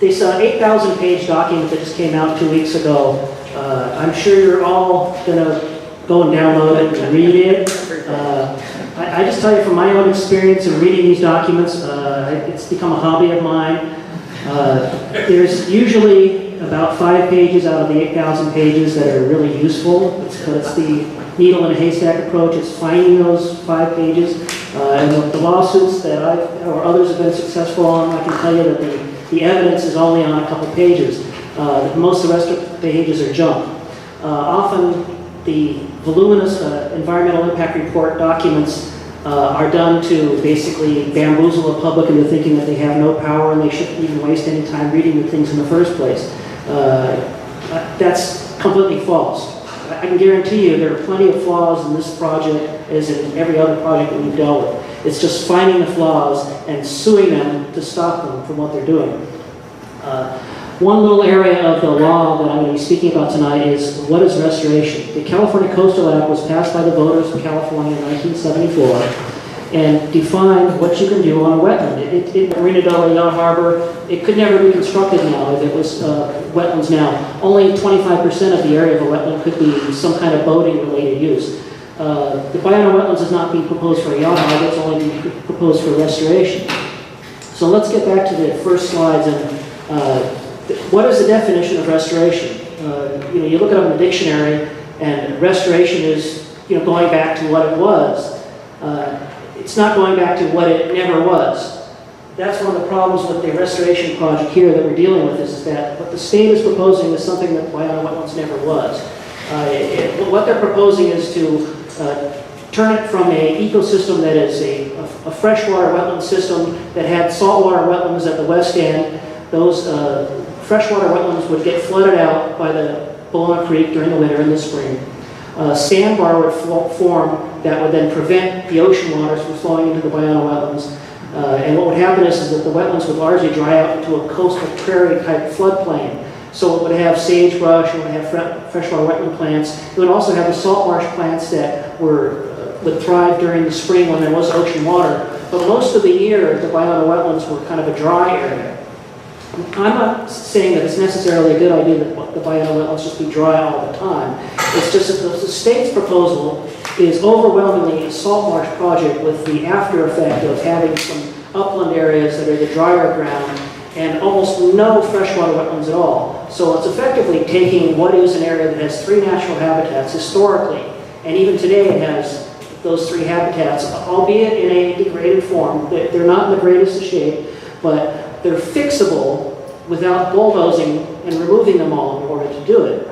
this 8,000-page document that just came out 2 weeks ago, I'm sure you're all going to go and download it and read it. I just tell you from my own experience in reading these documents, it's become a hobby of mine. There's usually about 5 pages out of the 8,000 pages that are really useful. It's the needle in a haystack approach. It's finding those 5 pages. And the lawsuits that I've or others have been successful on, I can tell you that the evidence is only on a couple pages. Most of the rest of the pages are junk. Often the voluminous environmental impact report documents are done to basically bamboozle the public into thinking that they have no power and they shouldn't even waste any time reading the things in the first place. That's completely false. I can guarantee you there are plenty of flaws in this project as in every other project that we've dealt with. It's just finding the flaws and suing them to stop them from what they're doing. One little area of the law that I'm going to be speaking about tonight is what is restoration. The California Coastal Act was passed by the voters of California in 1974 and defined what you can do on a wetland. Marina del Rey Yacht Harbor, it could never be constructed now if it was wetlands now. Only 25% of the area of a wetland could be some kind of boating-related use. The Ballona wetlands is not being proposed for a yacht harbor, it's only being proposed for restoration. So let's get back to the first slides and what is the definition of restoration? You look it up in the dictionary, and restoration is going back to what it was. It's not going back to what it never was. That's one of the problems with the restoration project here that we're dealing with is that what the state is proposing is something that Ballona wetlands never was. What they're proposing is to turn it from an ecosystem that is a freshwater wetland system that had saltwater wetlands at the west end. Those freshwater wetlands would get flooded out by the Ballona Creek during the winter and the spring. Sandbar would form that would then prevent the ocean waters from flowing into the Ballona wetlands. And what would happen is that the wetlands would largely dry out into a coastal prairie-type floodplain. So it would have sagebrush, it would have freshwater wetland plants. It would also have the salt marsh plants that would thrive during the spring when there was ocean water. But most of the year, the Ballona wetlands were kind of a dry area. I'm not saying that it's necessarily a good idea that the Ballona wetlands just be dry all the time. It's just that the state's proposal is overwhelmingly a salt marsh project with the after effect of having some upland areas that are the drier ground and almost no freshwater wetlands at all. So it's effectively taking what is an area that has 3 natural habitats historically, and even today it has those 3 habitats, albeit in a degraded form. They're not in the greatest of shape, but they're fixable without bulldozing and removing them all in order to do it.